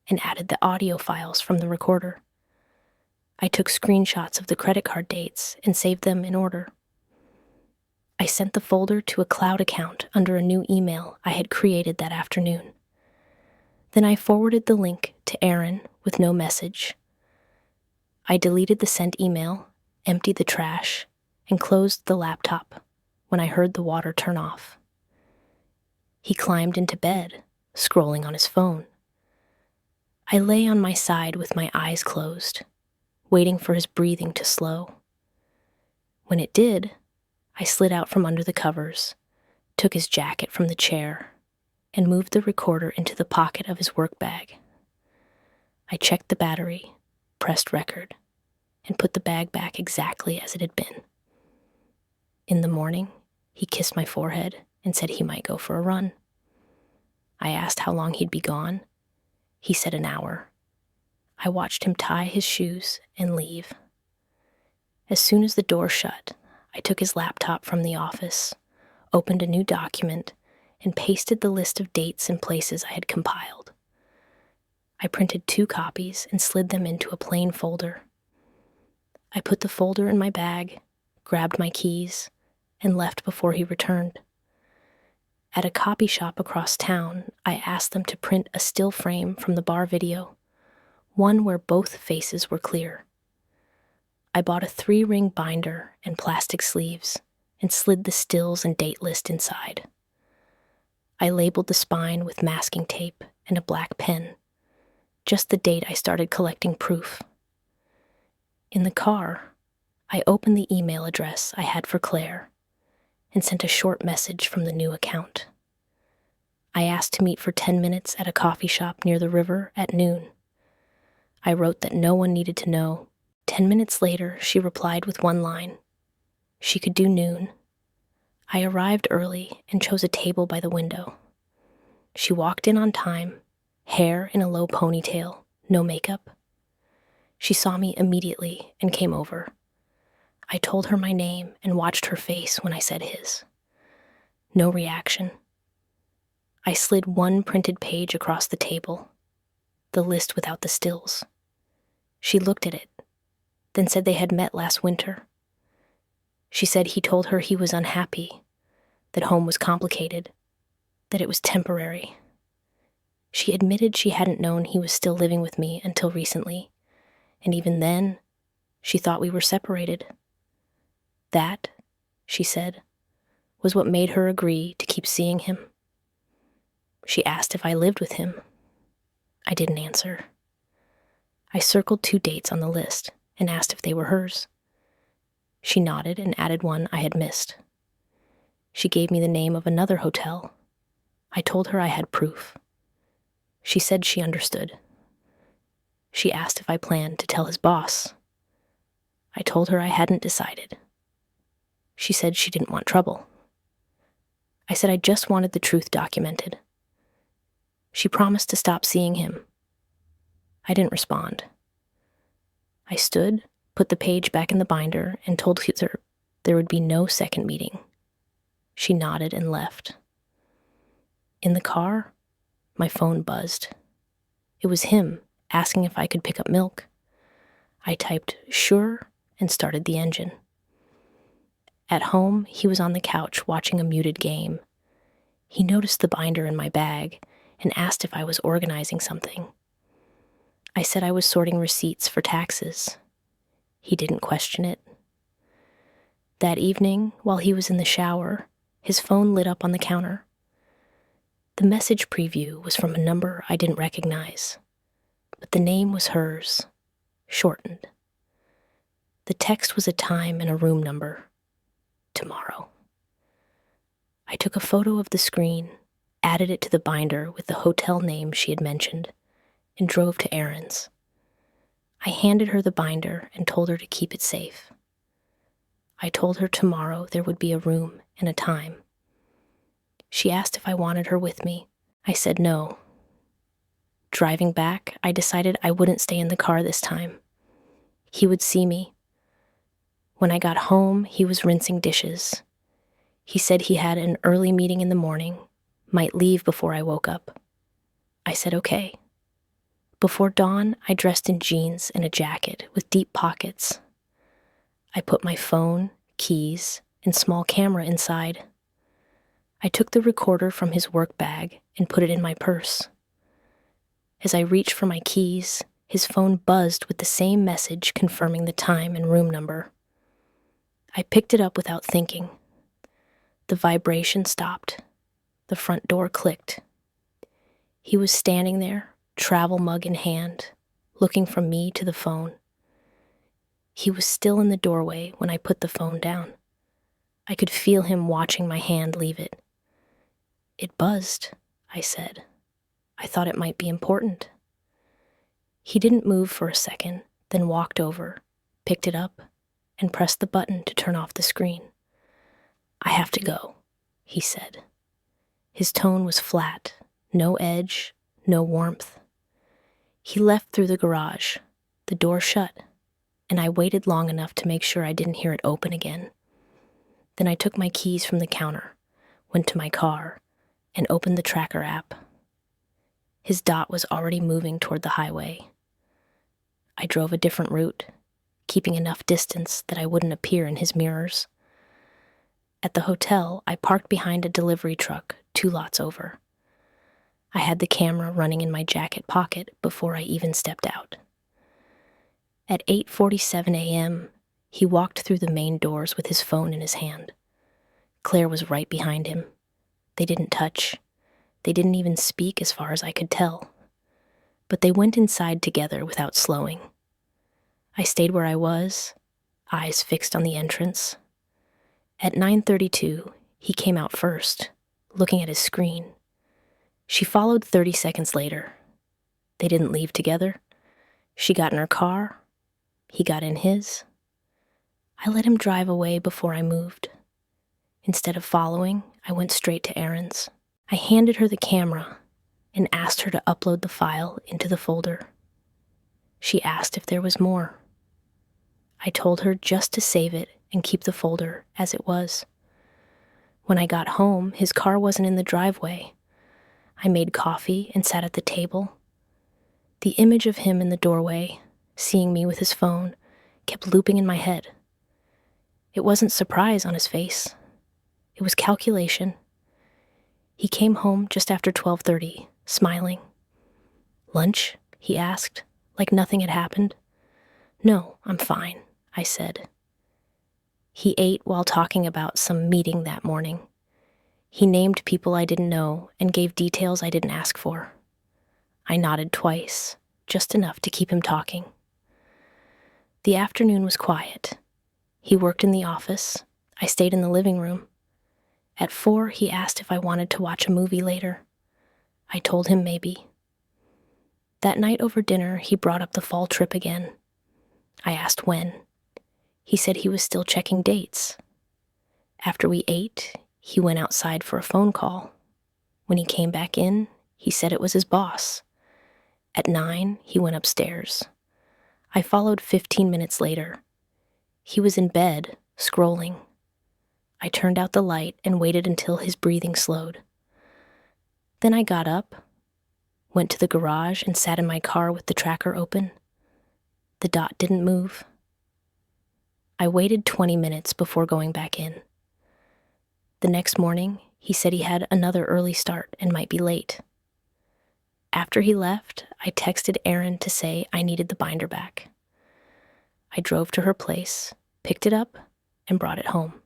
and added the audio files from the recorder. I took screenshots of the credit card dates and saved them in order. I sent the folder to a cloud account under a new email I had created that afternoon. Then I forwarded the link to Aaron with no message. I deleted the sent email, emptied the trash, and closed the laptop when I heard the water turn off. He climbed into bed, scrolling on his phone. I lay on my side with my eyes closed, waiting for his breathing to slow. When it did, I slid out from under the covers, took his jacket from the chair, and moved the recorder into the pocket of his work bag. I checked the battery, pressed record, and put the bag back exactly as it had been. In the morning, he kissed my forehead and said he might go for a run. I asked how long he'd be gone. He said an hour. I watched him tie his shoes and leave. As soon as the door shut, I took his laptop from the office, opened a new document, and pasted the list of dates and places I had compiled. I printed 2 copies and slid them into a plain folder. I put the folder in my bag, grabbed my keys, and left before he returned. At a copy shop across town, I asked them to print a still frame from the bar video, one where both faces were clear. I bought a 3-ring binder and plastic sleeves and slid the stills and date list inside. I labeled the spine with masking tape and a black pen, just the date I started collecting proof. In the car, I opened the email address I had for Claire and sent a short message from the new account. I asked to meet for 10 minutes at a coffee shop near the river at noon. I wrote that no one needed to know. 10 minutes later, she replied with one line. She could do noon. I arrived early and chose a table by the window. She walked in on time, hair in a low ponytail, no makeup. She saw me immediately and came over. I told her my name and watched her face when I said his. No reaction. I slid 1 printed page across the table, the list without the stills. She looked at it, then said they had met last winter. She said he told her he was unhappy, that home was complicated, that it was temporary. She admitted she hadn't known he was still living with me until recently, and even then, she thought we were separated. That, she said, was what made her agree to keep seeing him. She asked if I lived with him. I didn't answer. I circled 2 dates on the list and asked if they were hers. She nodded and added one I had missed. She gave me the name of another hotel. I told her I had proof. She said she understood. She asked if I planned to tell his boss. I told her I hadn't decided. She said she didn't want trouble. I said I just wanted the truth documented. She promised to stop seeing him. I didn't respond. I stood, put the page back in the binder, and told her there would be no second meeting. She nodded and left. In the car, my phone buzzed. It was him, asking if I could pick up milk. I typed, "Sure," and started the engine. At home, he was on the couch watching a muted game. He noticed the binder in my bag and asked if I was organizing something. I said I was sorting receipts for taxes. He didn't question it. That evening, while he was in the shower, his phone lit up on the counter. The message preview was from a number I didn't recognize, but the name was hers, shortened. The text was a time and a room number. Tomorrow. I took a photo of the screen, added it to the binder with the hotel name she had mentioned, and drove to Erin's. I handed her the binder and told her to keep it safe. I told her tomorrow there would be a room and a time. She asked if I wanted her with me. I said no. Driving back, I decided I wouldn't stay in the car this time. He would see me. When I got home, he was rinsing dishes. He said he had an early meeting in the morning, might leave before I woke up. I said okay. Before dawn, I dressed in jeans and a jacket with deep pockets. I put my phone, keys, and small camera inside. I took the recorder from his work bag and put it in my purse. As I reached for my keys, his phone buzzed with the same message confirming the time and room number. I picked it up without thinking. The vibration stopped. The front door clicked. He was standing there, travel mug in hand, looking from me to the phone. He was still in the doorway when I put the phone down. I could feel him watching my hand leave it. It buzzed, I said. I thought it might be important. He didn't move for a second, then walked over, picked it up, and pressed the button to turn off the screen. I have to go, he said. His tone was flat, no edge, no warmth. He left through the garage, the door shut, and I waited long enough to make sure I didn't hear it open again. Then I took my keys from the counter, went to my car, and opened the tracker app. His dot was already moving toward the highway. I drove a different route, keeping enough distance that I wouldn't appear in his mirrors. At the hotel, I parked behind a delivery truck 2 lots over. I had the camera running in my jacket pocket before I even stepped out. At 8:47 a.m., he walked through the main doors with his phone in his hand. Claire was right behind him. They didn't touch. They didn't even speak as far as I could tell. But they went inside together without slowing. I stayed where I was, eyes fixed on the entrance. At 9:32, he came out first, looking at his screen. She followed 30 seconds later. They didn't leave together. She got in her car. He got in his. I let him drive away before I moved. Instead of following, I went straight to Erin's. I handed her the camera and asked her to upload the file into the folder. She asked if there was more. I told her just to save it and keep the folder as it was. When I got home, his car wasn't in the driveway. I made coffee and sat at the table. The image of him in the doorway, seeing me with his phone, kept looping in my head. It wasn't surprise on his face. It was calculation. He came home just after 12:30, smiling. "Lunch?" he asked, like nothing had happened. "No, I'm fine," I said. He ate while talking about some meeting that morning. He named people I didn't know and gave details I didn't ask for. I nodded twice, just enough to keep him talking. The afternoon was quiet. He worked in the office. I stayed in the living room. At 4, he asked if I wanted to watch a movie later. I told him maybe. That night over dinner, he brought up the fall trip again. I asked when. He said he was still checking dates. After we ate, he went outside for a phone call. When he came back in, he said it was his boss. At 9, he went upstairs. I followed 15 minutes later. He was in bed, scrolling. I turned out the light and waited until his breathing slowed. Then I got up, went to the garage and sat in my car with the tracker open. The dot didn't move. I waited 20 minutes before going back in. The next morning, he said he had another early start and might be late. After he left, I texted Erin to say I needed the binder back. I drove to her place, picked it up, and brought it home.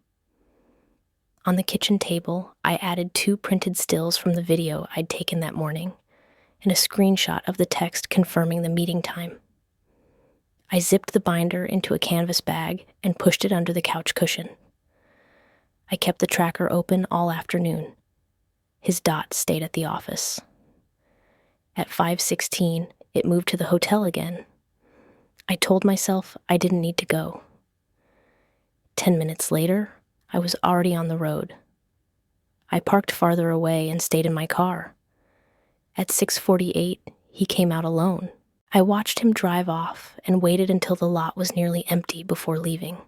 On the kitchen table, I added 2 printed stills from the video I'd taken that morning and a screenshot of the text confirming the meeting time. I zipped the binder into a canvas bag and pushed it under the couch cushion. I kept the tracker open all afternoon. His dot stayed at the office. At 5:16, it moved to the hotel again. I told myself I didn't need to go. 10 minutes later, I was already on the road. I parked farther away and stayed in my car. At 6:48, he came out alone. I watched him drive off and waited until the lot was nearly empty before leaving.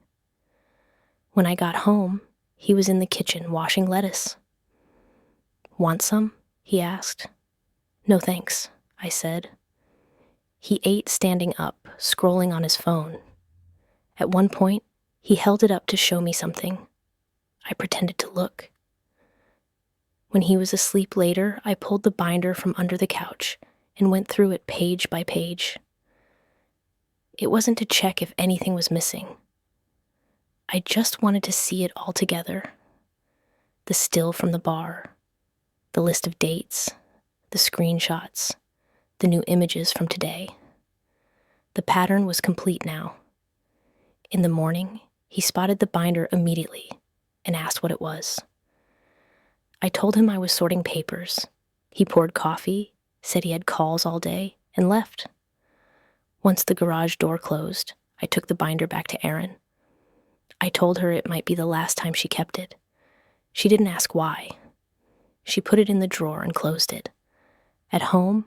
When I got home, he was in the kitchen washing lettuce. "Want some?" he asked. "No thanks," I said. He ate standing up, scrolling on his phone. At one point, he held it up to show me something. I pretended to look. When he was asleep later, I pulled the binder from under the couch and went through it page by page. It wasn't to check if anything was missing. I just wanted to see it all together. The still from the bar, the list of dates, the screenshots, the new images from today. The pattern was complete now. In the morning, he spotted the binder immediately and asked what it was. I told him I was sorting papers. He poured coffee, said he had calls all day, and left. Once the garage door closed, I took the binder back to Erin. I told her it might be the last time she kept it. She didn't ask why. She put it in the drawer and closed it. At home,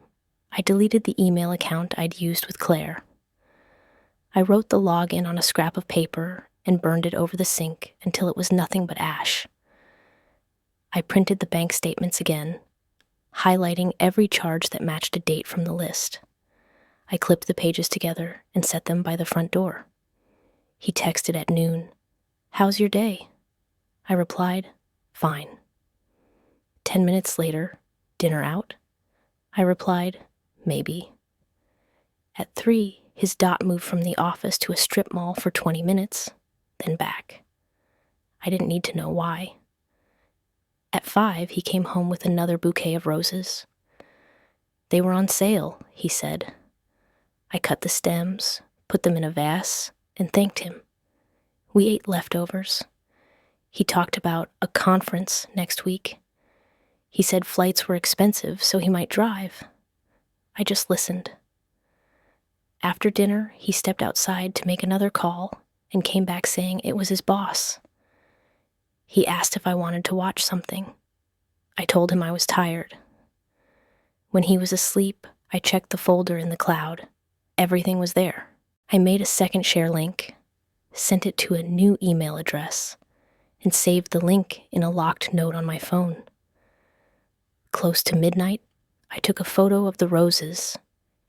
I deleted the email account I'd used with Claire. I wrote the login on a scrap of paper and burned it over the sink until it was nothing but ash. I printed the bank statements again, highlighting every charge that matched a date from the list. I clipped the pages together and set them by the front door. He texted at noon, "How's your day?" I replied, "Fine." 10 minutes later, "Dinner out?" I replied, "Maybe." At 3, his dot moved from the office to a strip mall for 20 minutes, then back. I didn't need to know why. At 5, he came home with another bouquet of roses. "They were on sale," he said. I cut the stems, put them in a vase, and thanked him. We ate leftovers. He talked about a conference next week. He said flights were expensive, so he might drive. I just listened. After dinner, he stepped outside to make another call and came back saying it was his boss. He asked if I wanted to watch something. I told him I was tired. When he was asleep, I checked the folder in the cloud. Everything was there. I made a second share link, sent it to a new email address, and saved the link in a locked note on my phone. Close to midnight, I took a photo of the roses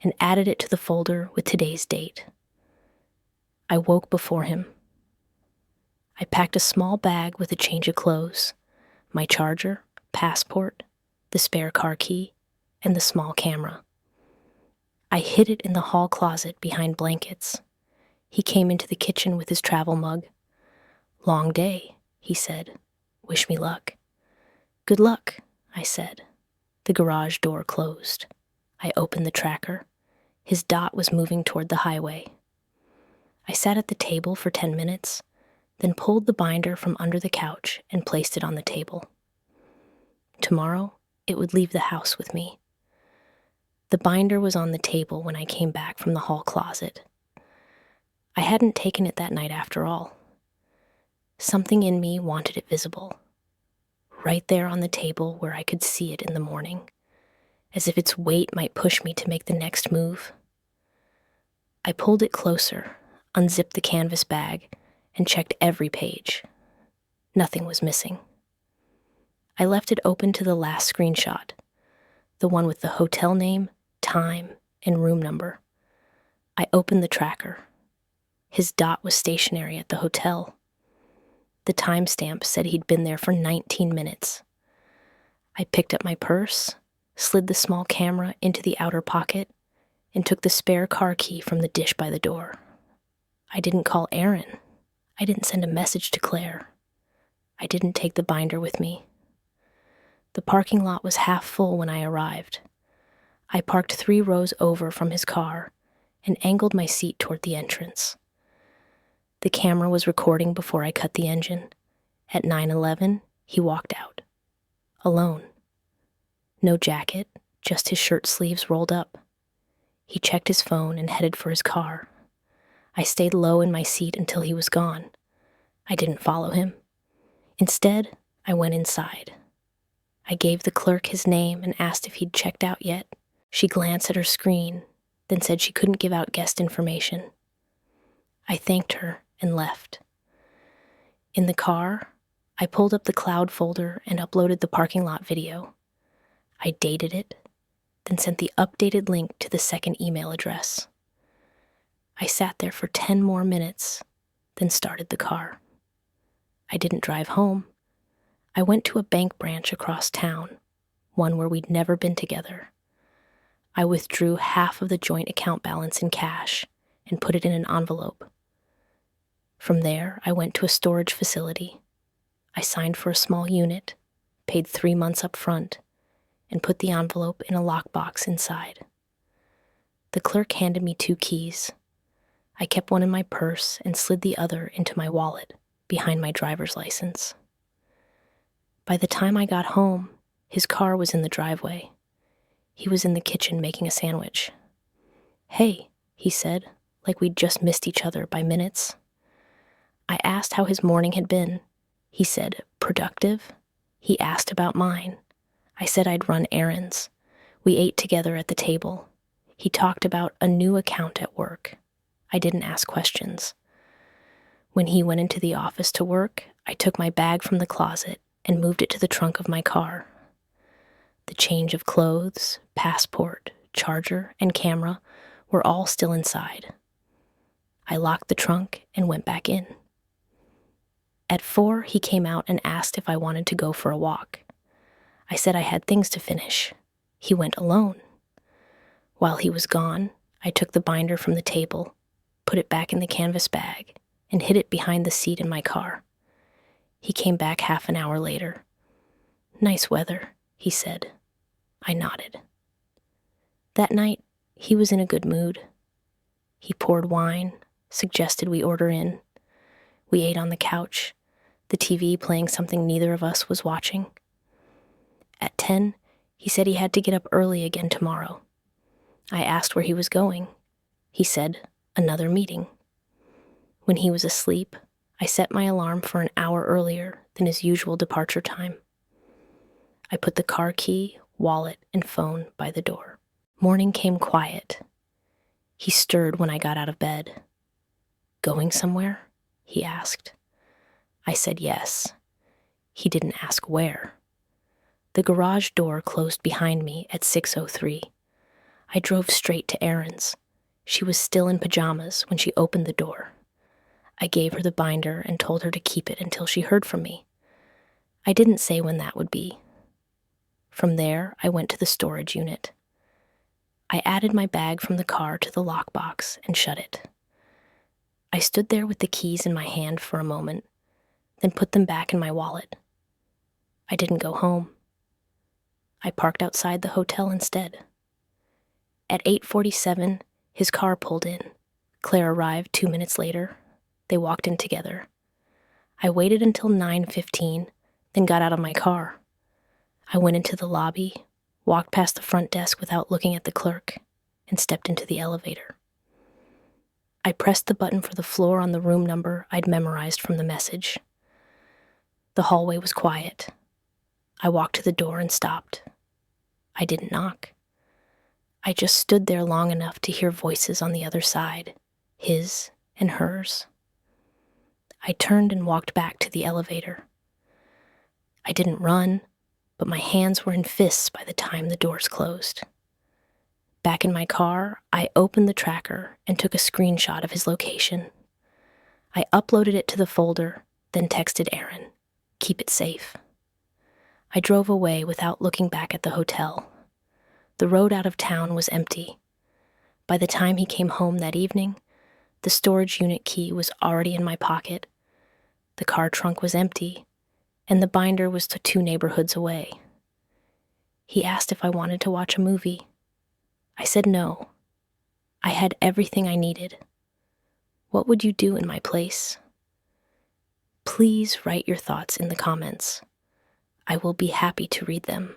and added it to the folder with today's date. I woke before him. I packed a small bag with a change of clothes, my charger, passport, the spare car key, and the small camera. I hid it in the hall closet behind blankets. He came into the kitchen with his travel mug. "Long day," he said. "Wish me luck." "Good luck," I said. The garage door closed. I opened the tracker. His dot was moving toward the highway. I sat at the table for 10 minutes, then pulled the binder from under the couch and placed it on the table. Tomorrow, it would leave the house with me. The binder was on the table when I came back from the hall closet. I hadn't taken it that night after all. Something in me wanted it visible, right there on the table where I could see it in the morning, as if its weight might push me to make the next move. I pulled it closer, unzipped the canvas bag, and checked every page. Nothing was missing. I left it open to the last screenshot, the one with the hotel name, time, and room number. I opened the tracker. His dot was stationary at the hotel. The timestamp said he'd been there for 19 minutes. I picked up my purse, slid the small camera into the outer pocket, and took the spare car key from the dish by the door. I didn't call Erin. I didn't send a message to Claire. I didn't take the binder with me. The parking lot was half full when I arrived. I parked 3 rows over from his car and angled my seat toward the entrance. The camera was recording before I cut the engine. At 9:11, he walked out. Alone. No jacket, just his shirt sleeves rolled up. He checked his phone and headed for his car. I stayed low in my seat until he was gone. I didn't follow him. Instead, I went inside. I gave the clerk his name and asked if he'd checked out yet. She glanced at her screen, then said she couldn't give out guest information. I thanked her and left. In the car, I pulled up the cloud folder and uploaded the parking lot video. I dated it, then sent the updated link to the second email address. I sat there for 10 more minutes, then started the car. I didn't drive home. I went to a bank branch across town, one where we'd never been together. I withdrew half of the joint account balance in cash and put it in an envelope. From there, I went to a storage facility. I signed for a small unit, paid 3 months up front, and put the envelope in a lockbox inside. The clerk handed me 2 keys. I kept one in my purse and slid the other into my wallet behind my driver's license. By the time I got home, his car was in the driveway. He was in the kitchen making a sandwich. "Hey," he said, like we'd just missed each other by minutes. I asked how his morning had been. He said, "Productive?" He asked about mine. I said I'd run errands. We ate together at the table. He talked about a new account at work. I didn't ask questions. When he went into the office to work, I took my bag from the closet and moved it to the trunk of my car. The change of clothes, passport, charger, and camera were all still inside. I locked the trunk and went back in. At 4, he came out and asked if I wanted to go for a walk. I said I had things to finish. He went alone. While he was gone, I took the binder from the table, put it back in the canvas bag, and hid it behind the seat in my car. He came back half an hour later. "Nice weather," he said. I nodded. That night, he was in a good mood. He poured wine, suggested we order in. We ate on the couch, the TV playing something neither of us was watching. At 10, he said he had to get up early again tomorrow. I asked where he was going. He said, "Another meeting." When he was asleep, I set my alarm for an hour earlier than his usual departure time. I put the car key, wallet, and phone by the door. Morning came quiet. He stirred when I got out of bed. "Going somewhere?" he asked. I said yes. He didn't ask where. The garage door closed behind me at 6:03. I drove straight to Erin's. She was still in pajamas when she opened the door. I gave her the binder and told her to keep it until she heard from me. I didn't say when that would be. From there, I went to the storage unit. I added my bag from the car to the lockbox and shut it. I stood there with the keys in my hand for a moment, then put them back in my wallet. I didn't go home. I parked outside the hotel instead. At 8:47, his car pulled in. Claire arrived 2 minutes later. They walked in together. I waited until 9:15, then got out of my car. I went into the lobby, walked past the front desk without looking at the clerk, and stepped into the elevator. I pressed the button for the floor on the room number I'd memorized from the message. The hallway was quiet. I walked to the door and stopped. I didn't knock. I just stood there long enough to hear voices on the other side, his and hers. I turned and walked back to the elevator. I didn't run, but my hands were in fists by the time the doors closed. Back in my car, I opened the tracker and took a screenshot of his location. I uploaded it to the folder, then texted Erin, "Keep it safe." I drove away without looking back at the hotel. The road out of town was empty. By the time he came home that evening, the storage unit key was already in my pocket, The car trunk was empty, and the binder was 2 neighborhoods away. He asked if I wanted to watch a movie. I said no. I had everything I needed. What would you do in my place? Please write your thoughts in the comments. I will be happy to read them.